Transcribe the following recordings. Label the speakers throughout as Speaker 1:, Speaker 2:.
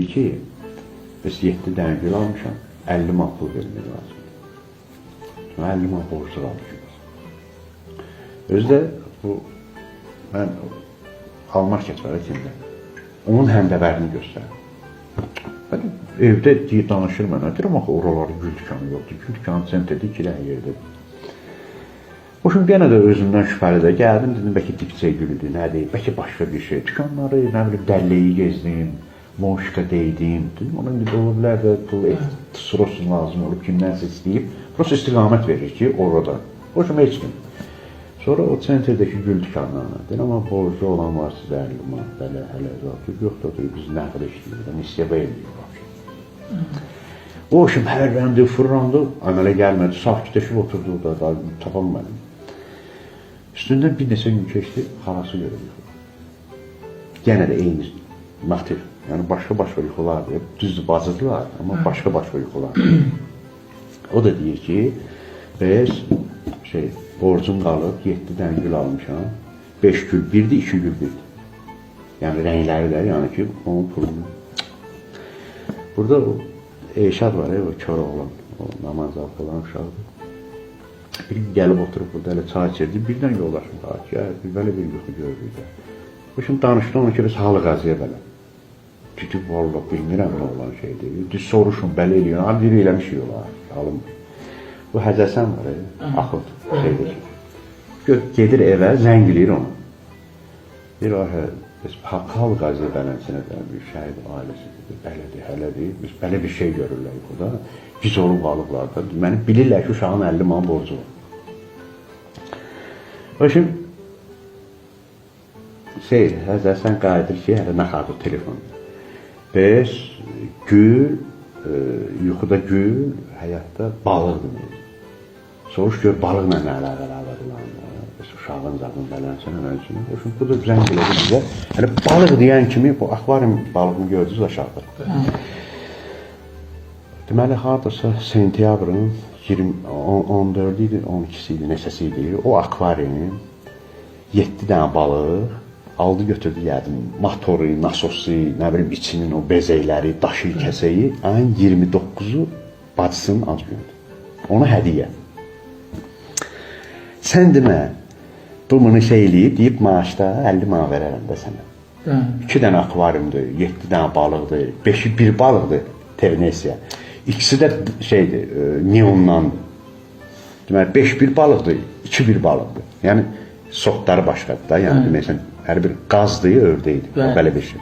Speaker 1: ki, biz 7 dənə gül almışam, 50 man pul vermək lazımdır. 50 man borclar almışıq. Özü də bu, mən almaq keçməli kimdə. Onun həmdəvərini göstərir. Mən evdə danışır mənə, deyirəm axı oralarda gül dükanı yoxdur. Gül dükanı sentrdə 2 dənə yerdə. Hoşum yenə də özümdən şübhəlidir. Gəldim, dedim, bəlkə dipçə gülüdür, nədir, bəlkə başqa bir şey. Dükanları, nə bilim, dəlləyi gezdim, moşka deydim. Dedim, ona indi ola bilər də pul sırosuz lazım olub, kimdənsə istəyib. Prosta istiqamət verir ki, orada. Hoşum heç kim. Sonra o sentrdəki gül dükanlarına, deyim, amma borcu olan var sizə 50 man, belə, hələ yoxdur, biz nəqdə işləyir, nisiyəbə eləyir. O hoşum hərləndi, fırlandı, əmələ gəlmədi, sakitləşib oturdu da, tapam mənim. Üstündən bir neçə gün keçdi, xalası görür. Yenə də eyni motiv. Yəni başqa-başqa yuxulardır. Düzdür, bacıdılar, amma başqa-başqa yuxulardır. O da deyir ki, biz borcum qalıb, 7 dənə gül almışam, 5 gül birdir, 2 gül birdir. Yəni rəngləri də, yəni ki, onun pulunu. Burada o Eşad var, o kör oğlan, o namaz olan uşaqdır. Bir gün gəlib oturub burada elə çay içirdi, birdən yoldaşım daha ki, belə bir yuxu gördük də. Bu şimdi danışdı ona ki, biz halı qaziyə belə. Dedi, valla bilmirəm nə olan şeydir. Düz soruşun, belə eləyin, abi biri eləmiş yola, alınmır. Bu Həzəsən var, Axud, şeydir. Gedir evə, zəng eləyir onu. Bir ahə, biz halı qaziyə bələnsinə də bir şəhid ailəsidir, belədir, hələdir. Biz belə bir şey görürlər yuxuda. Biz olub qalıblar da. Məni bilirlər ki, uşağın 50 man borcu var. O şimdi Həzəsən qayıdır ki, hələ naxardır telefonda. Biz gül, yuxuda gül, həyatda balıqdır. Soruş gör, balıqla nə əlaqələrdir. Uşağın zadın bələnsinə, mənsinə. O şimdi bu da zəng elədi bizə. Hələ balıq deyən kimi, bu akvaryum balığını gördünüz aşağıda. Deməli, haradasa sentyabrın 14-i idi, 12-si idi, neçəsi idi. O akvaryum 7 dənə balıq aldı götürdü, yədim, motoru, nasosu, nə bilim, içinin o bezəkləri, daşı, kəsəyi, ayın 29-u bacısının ac gündür. Ona hədiyə. Sən demə, bunu eləyib, deyib maaşda 50 man verərəm də sənə. 2 dənə akvaryumdur, 7 dənə balıqdır, 5-i bir balıqdır, Ternesiya. İkisi də şeydir, neondan. Deməli, 5 bir balıqdır, 2 bir balıqdır. Yəni, sotları başqadır da, yəni deməksən, hər bir qazdır, ördəkdir, belə bir şey.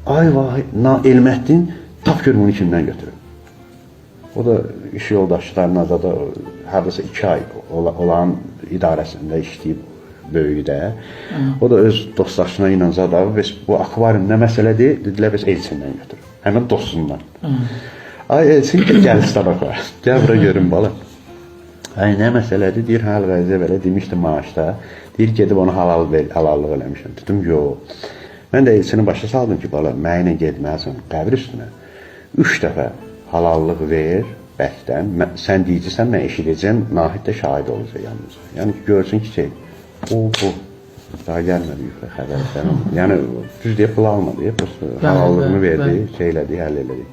Speaker 1: Ay vay, Elməddin, tap gör bunu kimdən götürür. O da iş yoldaşlarına da haradasa 2 ay olan idarəsində işləyib böyükdə. O da öz dostdaşına ilə zadağı, bu akvaryum nə məsələdir, dedilər, biz Elçindən götürür. Həmin dostundan. Ay Elçin, gəl istabaq var, gəl bura görün bala. Ay nə məsələdir, deyir, hal qəzə belə demişdi maaşda, deyir, gedib onu halallıq eləmişəm. Dedim, yox. Mən də Elçini başa saldım ki, bala, mənə getməlisən qəbir üstünə. 3 dəfə halallıq ver, bəkdən, sən deyicəsən, mən eşidəcəm, Nahid də şahid olacaq yanımıza. Yəni ki, görsün ki, bu, daha gəlmədi yuxu xəbər. Yəni, düz deyə pul almadı, halallığını verdi, şeylədi, həll elədi.